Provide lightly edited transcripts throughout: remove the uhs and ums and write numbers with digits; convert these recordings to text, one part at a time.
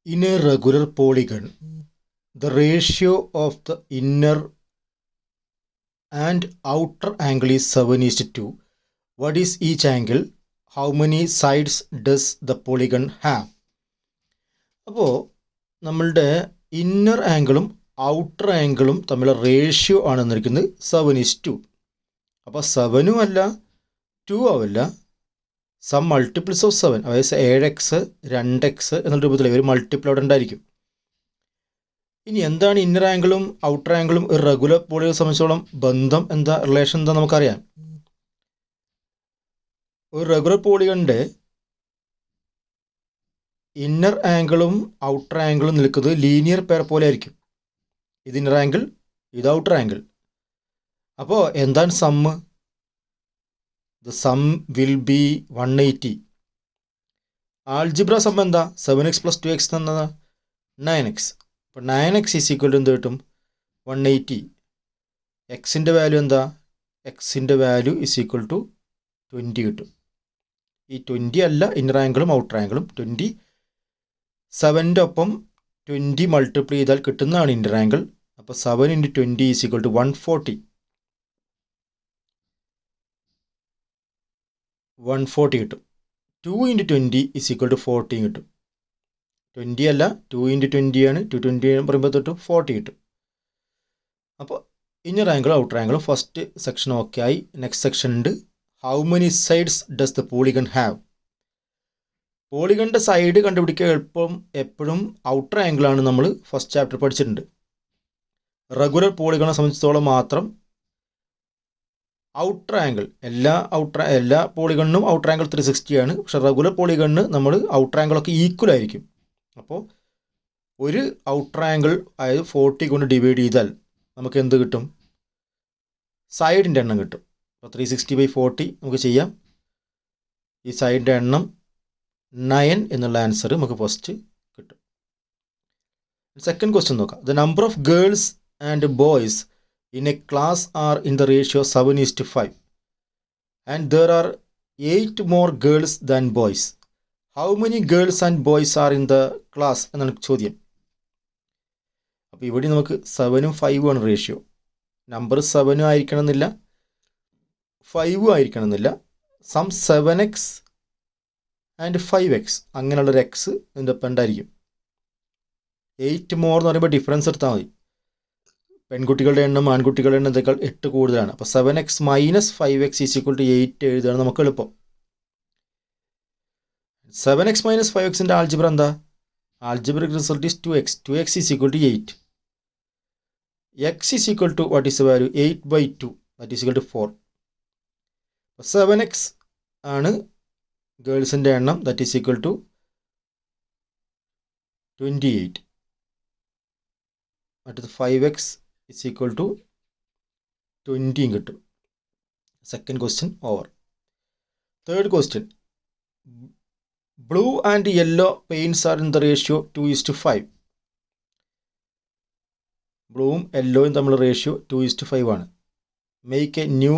In a regular polygon, the ratio of the inner and outer angle is 7:2. What is each angle? How many sides does the polygon have? അപ്പോൾ നമ്മളുടെ inner ആംഗിളും outer ആംഗിളും തമ്മിലുള്ള ratio ആണ് എന്നിരിക്കുന്നത് 7:2. അപ്പോൾ 7ഉം അല്ല 2 ആവില്ല, സം മൾട്ടിപ്പിൾസ് ഓഫ് 7, അതായത് 7x 2x എന്നുള്ള രൂപത്തിൽ ഒരു മൾട്ടിപ്പിൾ അവിടെ ഉണ്ടായിരിക്കും. ഇനി എന്താണ് ഇന്നർ ആംഗിളും ഔട്ടർ ആംഗിളും ഒരു റെഗുലർ പോളിയെ സംബന്ധിച്ചോളം ബന്ധം എന്താ, റിലേഷൻ എന്താ നമുക്കറിയാം. ഒരു റെഗുലർ പോളിഗണിൻ്റെ ഇന്നർ ആംഗിളും ഔട്ടർ ആംഗിളും നിൽക്കുന്നത് ലീനിയർ പെയർ പോലെ ആയിരിക്കും. ഇത് ഇന്നർ ആംഗിൾ, ഇത് ഔട്ടർ ആംഗിൾ. അപ്പോൾ എന്താണ് sum? The sum will be 180. Algebra sum എന്താ? 7x + 2x എന്നത് 9x. അപ്പോൾ 9x = എന്ത് കിട്ടും? 180. എക്സിൻ്റെ വാല്യൂ എന്താ? എക്സിൻ്റെ വാല്യൂ = 20 കിട്ടും. ഈ 20 അല്ല ഇന്നർ ആംഗിളും ഔട്ടർ ആംഗിളും. 27ൻ്റെ ഒപ്പം 20 മൾട്ടിപ്ലൈ ചെയ്താൽ കിട്ടുന്നതാണ് ഇന്നർ ആംഗിൾ. അപ്പോൾ 7 × 20 = 140. 140 കിട്ടും. 2 × 20 = 14 കിട്ടും. 20 അല്ല, 2 × 20 ആണ്. 220 പറയുമ്പോൾ തൊട്ട് 40 കിട്ടും. അപ്പോൾ inner angle outer angle first section okay ആയി. നെക്സ്റ്റ് സെക്ഷൻ ഉണ്ട്. How many sides does the polygon have? പോളിഗണിൻ്റെ സൈഡ് കണ്ടുപിടിക്കുക എളുപ്പം എപ്പോഴും ഔട്ടർ ആംഗിളാണ്. നമ്മൾ ഫസ്റ്റ് ചാപ്റ്റർ പഠിച്ചിട്ടുണ്ട്. റെഗുലർ പോളിഗണെ സംബന്ധിച്ചിടത്തോളം മാത്രം ഔട്ടർ ആംഗിൾ എല്ലാ പോളിഗണിനും ഔട്ടർ ആംഗിൾ 360 ആണ്. പക്ഷേ റെഗുലർ പോളിഗണിന് നമ്മൾ ഔട്ടർ ആംഗിളൊക്കെ ഈക്വൽ ആയിരിക്കും. അപ്പോൾ ഒരു ഔട്ടർ ആംഗിൾ അതായത് 40 കൊണ്ട് ഡിവൈഡ് ചെയ്താൽ നമുക്ക് എന്ത് കിട്ടും? സൈഡിൻ്റെ എണ്ണം കിട്ടും. അപ്പോൾ 360/40 നമുക്ക് ചെയ്യാം. ഈ സൈഡിൻ്റെ എണ്ണം 9 എന്നുള്ള ആൻസർ നമുക്ക് ഫസ്റ്റ് കിട്ടും. സെക്കൻഡ് ക്വസ്റ്റ്യൻ നോക്കാം. The number of girls and boys in a class are in the ratio 7:5 and there are 8 more girls than boys. How many girls and boys are in the class എന്നാണ് ചോദ്യം. അപ്പോൾ ഇവിടെ നമുക്ക് 7ഉം 5ഉം ആണ് ratio. Number 7 ആയിരിക്കണം എന്നില്ല, 5 ആയിരിക്കണം എന്നില്ല. സം 7x ആൻഡ് 5x അങ്ങനെയുള്ളൊരു എക്സ് ഇതിൻ്റെ ഒപ്പം ഉണ്ടായിരിക്കും. 8 മോർ എന്ന് പറയുമ്പോൾ ഡിഫറൻസ് എടുത്താൽ മതി. പെൺകുട്ടികളുടെ എണ്ണം ആൺകുട്ടികളുടെ എണ്ണത്തേക്കാൾ 8 കൂടുതലാണ്. അപ്പോൾ 7x - 5x = 8 എഴുതുകയാണ് നമുക്ക് എളുപ്പം. 7x - 5xൻ്റെ ആൾജിബ്ര എന്താ? Algebraic result is 2x. 2x = 8. x = what is the value? 8/2, that is equal to 4. 7x ആണ് ഗേൾസിൻ്റെ എണ്ണം, that is equal to 28. മറ്റത് 5x = 20 കിട്ടും. Second question over. Third question. Blue and yellow paints are in the ratio 2:5. ബ്ലൂവും യെല്ലോയും തമ്മിലുള്ള ratio 2:5 ആണ്. Make A new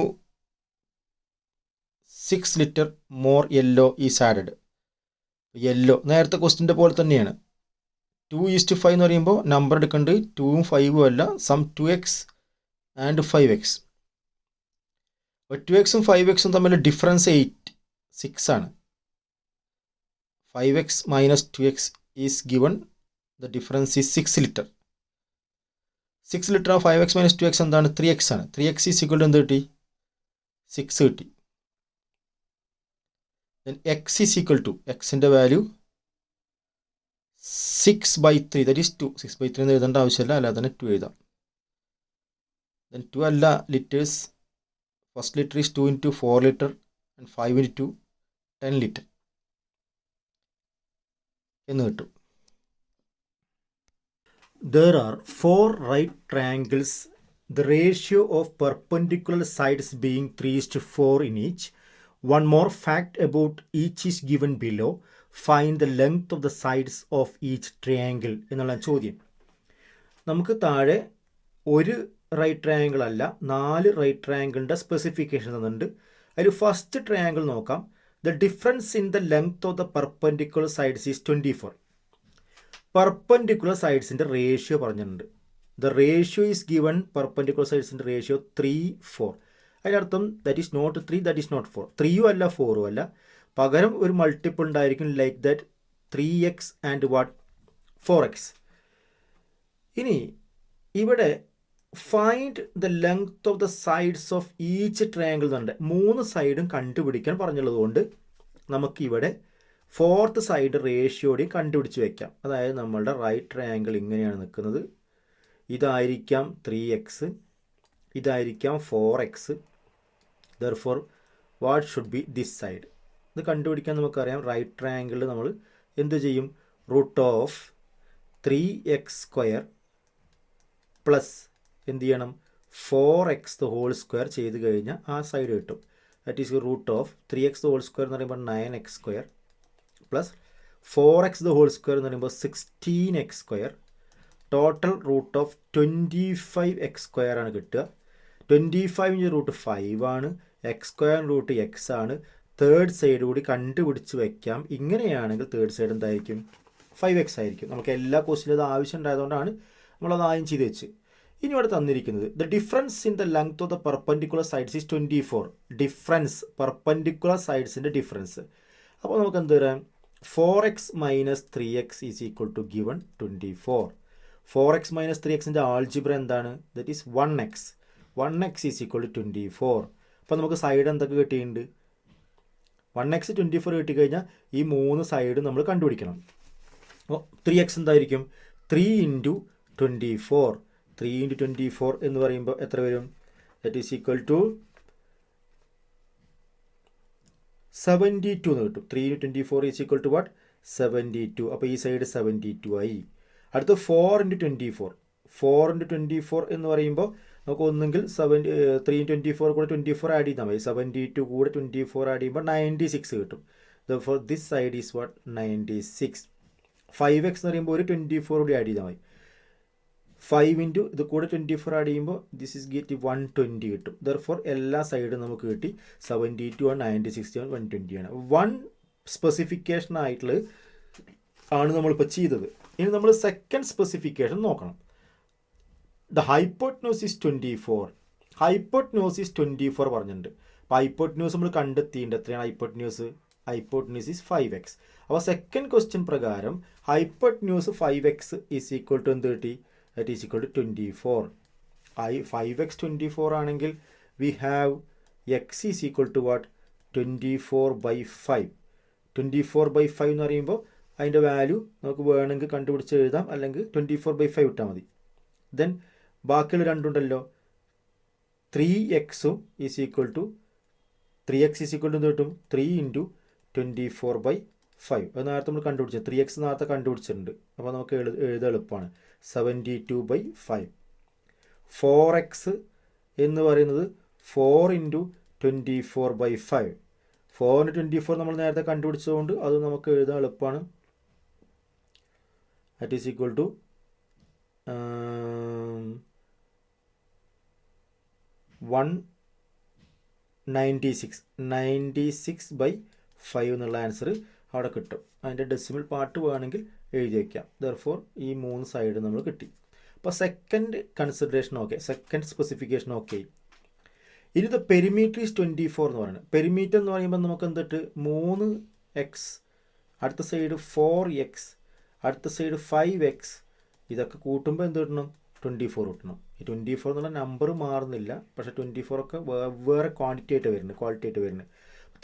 6 litre more yellow is added. Yellow നേരത്തെ ക്വസ്റ്റ്യൻ്റെ പോലെ തന്നെയാണ്. 2:5 എന്ന് പറയുമ്പോൾ നമ്പർ എടുക്കേണ്ടത് 2ഉം 5ഉം അല്ല, സം 2x ആൻഡ് 5x. അപ്പോൾ 2xും 5xും തമ്മിൽ ഡിഫറൻസ് 6 ആണ്. 5x - 2x is given, the difference is 6 litre. 6 litre of 5x - 2x എന്താണ്? 3x ആണ്. 3x = എന്ത് കിട്ടി? 6 കിട്ടി. ദെൻ x = എക്സിൻ്റെ വാല്യൂ 6/3, that is 2. 6/3 എന്ന് എഴുതേണ്ട ആവശ്യമില്ല, അല്ലാതെ തന്നെ 2 എഴുതാം. ദെൻ 2 അല്ല litres. First litre is 2 × 4 litre and 5 × 2 10 litre എന്ന് കിട്ടും. There are 4 right triangles, the ratio of perpendicular sides being 3:4 in each. One more fact about each is given below. Find the length of the sides of each triangle എന്നുള്ള ചോദ്യം. നമുക്ക് താഴെ ഒരു right triangle അല്ല 4 right ട്രയാങ്കിളിൻ്റെ specification തന്നിട്ടുണ്ട്. അതിൽ first triangle നോക്കാം. The difference in the length of the perpendicular sides is 24. Perpendicular സൈഡ്സിൻ്റെ റേഷ്യോ പറഞ്ഞിട്ടുണ്ട്. The ratio is given, perpendicular സൈഡ്സിൻ്റെ റേഷ്യോ 3:4. അതിനർത്ഥം that is not 3, that is not 4. 3 അല്ല 4 അല്ല, പകരം ഒരു മൾട്ടിപ്പിൾ ഉണ്ടായിരിക്കും like that 3x and what 4x. ഇനി ഇവിടെ find the length of the sides of each triangle എന്നുണ്ട്. 3 സൈഡും കണ്ടുപിടിക്കാൻ പറഞ്ഞുള്ളത് കൊണ്ട് നമുക്കിവിടെ 4th സൈഡ് റേഷ്യോടെയും കണ്ടുപിടിച്ച് വയ്ക്കാം. അതായത് നമ്മളുടെ റൈറ്റ് ട്രയാങ്കിൾ ഇങ്ങനെയാണ് നിൽക്കുന്നത്. ഇതായിരിക്കാം 3x, ഇതായിരിക്കാം 4x. Therefore what should be this side? ഇത് കണ്ടുപിടിക്കാൻ നമുക്കറിയാം, റൈറ്റ് ട്രയാങ്കിളിൽ നമ്മൾ എന്ത് ചെയ്യും? റൂട്ട് ഓഫ് 3x² പ്ലസ് എന്ത് ചെയ്യണം? 4x the whole square ചെയ്ത് കഴിഞ്ഞാൽ ആ സൈഡ് കിട്ടും. That is root of 3x the whole square എന്ന് പറയുമ്പോൾ 9x² plus 4x the whole square എന്ന് പറയുമ്പോൾ 16x². Total root of 25x² ആണ് കിട്ടുക. 25 റൂട്ട് 5 ആണ്, x² റൂട്ട് x ആണ്. തേർഡ് സൈഡ് കൂടി കണ്ടുപിടിച്ച് വയ്ക്കാം. ഇങ്ങനെയാണെങ്കിൽ തേർഡ് സൈഡ് എന്തായിരിക്കും? 5x ആയിരിക്കും. നമുക്ക് എല്ലാ ക്വസ്റ്റിനും അത് ആവശ്യം ഉണ്ടായതുകൊണ്ടാണ് നമ്മളത് ആദ്യം ചെയ്ത് വെച്ച്. ഇനി ഇവിടെ തന്നിരിക്കുന്നത് the difference in the length of the perpendicular sides is 24. Difference, perpendicular സൈഡ്സിൻ്റെ ഡിഫറൻസ്. അപ്പോൾ നമുക്ക് എന്ത് വരാം? 4x minus 3x is equal to given 24. 4x minus 3xൻ്റെ ആൾജിബ്ര എന്താണ്? That is 1x. 1x is equal to 24. അപ്പോൾ നമുക്ക് സൈഡ് എന്തൊക്കെ കിട്ടിയിട്ടുണ്ട്? 1x 24 കിട്ടിക്കഴിഞ്ഞാൽ ഈ 3 സൈഡ് നമ്മൾ കണ്ടുപിടിക്കണം. അപ്പോൾ 3x എന്തായിരിക്കും? 3 × 24. 3 × 24 എന്ന് പറയുമ്പോൾ എത്ര വരും? ദറ്റ് ഈസ് ഈക്വൽ ടു 72 എന്ന് കിട്ടും. 3 × 24 ഈസ് ഈക്വൽ ടു വാട്ട്? 72. അപ്പോൾ ഈ സൈഡ് 72 ആയി. അടുത്ത് 4 × 24. 4 × 24 എന്ന് പറയുമ്പോൾ നമുക്ക് ഒന്നെങ്കിൽ 3 × 24 കൂടെ 24 ആഡ് ചെയ്താൽ മതി. 72 കൂടെ 24 ആഡ് ചെയ്യുമ്പോൾ 96 കിട്ടും. For this side is what? 96. 5x എന്ന് പറയുമ്പോൾ ഒരു 24 കൂടി ആഡ് ചെയ്താൽ മതി. 5 × ഇത് കൂടെ 24 ആഡ് ചെയ്യുമ്പോൾ ദിസ് ഈസ് ഗെറ്റ് 120 കിട്ടും. ദർഫോർ എല്ലാ സൈഡും നമുക്ക് കിട്ടി. 72 ആണ്, 96 ആണ്, 120 ആണ്. 1 സ്പെസിഫിക്കേഷൻ ആയിട്ടുള്ള ആണ് നമ്മളിപ്പോൾ ചെയ്തത്. ഇനി നമ്മൾ സെക്കൻഡ് സ്പെസിഫിക്കേഷൻ നോക്കണം. The hypotenuse is 24. ഹൈപ്പോട്ട്ന്യൂസ് 24 പറഞ്ഞിട്ടുണ്ട്. അപ്പോൾ ഹൈപ്പോട്ട്ന്യൂസ് നമ്മൾ കണ്ടെത്തിയിട്ടുണ്ട്. എത്രയാണ് ഹൈപ്പോട്ട്ന്യൂസ്? Hypotenuse is 5x. അപ്പോൾ സെക്കൻഡ് ക്വസ്റ്റ്യൻ പ്രകാരം hypotenuse 5x is equal to എന്ത് കിട്ടി? That is equal to 24. 5x 24 ആണെങ്കിൽ we have x is equal to what? 24/5. 24/5 എന്ന് പറയുമ്പോൾ അതിൻ്റെ വാല്യൂ നമുക്ക് വേണമെങ്കിൽ കണ്ടുപിടിച്ച് എഴുതാം, അല്ലെങ്കിൽ 24/5 ഇട്ടാൽ മതി. ദെൻ ബാക്കിയുള്ള രണ്ടുണ്ടല്ലോ, 3x is equal to 3x is equal to എന്ത് കിട്ടും? 3 × 24/5. അത് നേരത്തെ നമ്മൾ കണ്ടുപിടിച്ചത് 3x നേരത്തെ കണ്ടുപിടിച്ചിട്ടുണ്ട്. അപ്പോൾ നമുക്ക് എഴുതാൻ എളുപ്പമാണ്. 72/5. 4x എന്ന് പറയുന്നത് 4 × 24/5. 4 × 24 നമ്മൾ നേരത്തെ കണ്ടുപിടിച്ചതുകൊണ്ട് അത് നമുക്ക് എഴുതാൻ എളുപ്പമാണ്. ദാറ്റ് ഈസ് ഈക്വൽ ടു 96/5 എന്നുള്ള ആൻസർ അവിടെ കിട്ടും. അതിൻ്റെ ഡെസിമൽ പാർട്ട് വേണമെങ്കിൽ എഴുതി വയ്ക്കാം. ദർഫോർ ഈ 3 സൈഡ് നമ്മൾ കിട്ടി. അപ്പോൾ second consideration okay, second specification okay. ഇനി ദ പെരിമീറ്റർ ഈസ് 24 എന്ന് പറയുന്നത്. പെരിമീറ്റർ എന്ന് പറയുമ്പോൾ നമുക്ക് എന്തിട്ട്? 3x, അടുത്ത സൈഡ് 4x, അടുത്ത സൈഡ് 5x. ഇതൊക്കെ കൂട്ടുമ്പോൾ എന്ത് കിട്ടണം? 24 കിട്ടണം. ഈ 24 എന്നുള്ള നമ്പർ മാറുന്നില്ല, പക്ഷേ 24 ഒക്കെ വേറെ ക്വാണ്ടിറ്റി ആയിട്ട് വരുന്നത്, ക്വാളിറ്റി ആയിട്ട് വരുന്നത്.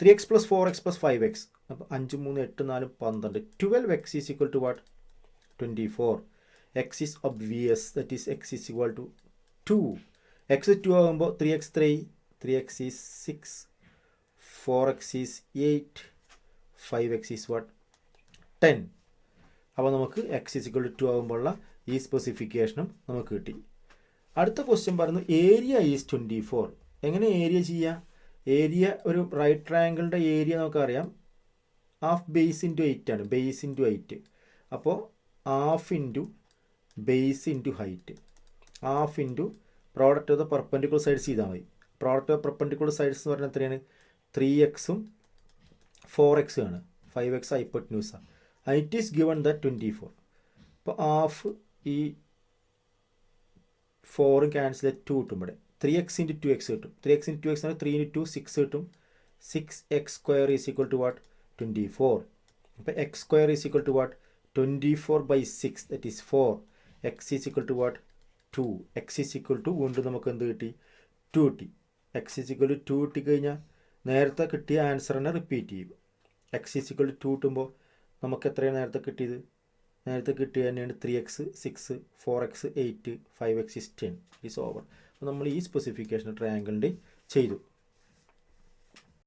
3x + 4x + 5x. അപ്പോൾ 5 3 8 4 12. 12x is equal to what? 24. x is obvious, that is x is equal to 2. x 2 ആകുമ്പോൾ 3x 3, 3x is 6, 4x is 8, 5x is what? 10. അപ്പോൾ നമുക്ക് x ഈസ് ഈക്വൽ ടു 2 ആകുമ്പോഴുള്ള ഈ സ്പെസിഫിക്കേഷനും നമുക്ക് കിട്ടി. അടുത്ത ക്വസ്റ്റ്യൻ പറയുന്നത് area is 24. എങ്ങനെ ഏരിയ ചെയ്യുക? ഏരിയ ഒരു റൈറ്റ് ട്രയാങ്കിളിൻ്റെ ഏരിയ നമുക്കറിയാം, ഹാഫ് ബേസ് ഇൻറ്റു 8 ആണ്. Base into 8. അപ്പോൾ half into base into height, half into product of the perpendicular sides ചെയ്താൽ മതി. പ്രോഡക്റ്റ് ഓഫ് പെർപെൻഡിക്കുലർ സൈഡ്സ് എന്ന് പറഞ്ഞാൽ എത്രയാണ്? 3x 4x ആണ്. 5x ഹൈപ്പോട്ട്ന്യൂസാണ്. It is given the 24. അപ്പോൾ ഹാഫ് ഈ 4 ക്യാൻസൽ 2 കിട്ടും ഇവിടെ. 3x × 2x കിട്ടും. 3x × 2x ആണ് 3 × 2 6 കിട്ടും. 6x² is equal to what 24. അപ്പോൾ x² is equal to what 24/6 that is 4. x is equal to what 2. x is equal to വീണ്ടും നമുക്ക് എന്ത് കിട്ടി 2 കിട്ടി. x ഈസ് ഈക്വൽ ടു 2 കിട്ടിക്കഴിഞ്ഞാൽ നേരത്തെ കിട്ടിയ ആൻസറിനെ റിപ്പീറ്റ് ചെയ്യും. x ഈസ് ഈക്വൽ ടു 2 കിട്ടുമ്പോൾ നമുക്ക് എത്രയാണ് നേരത്തെ കിട്ടിയത്? നേരത്തെ കിട്ടിയ തന്നെയാണ് 3x 6 4x 8 5x is 10 is over. അപ്പോൾ നമ്മൾ ഈ സ്പെസിഫിക്കേഷൻ ട്രയാങ്കിളിൻ്റെ ചെയ്തു.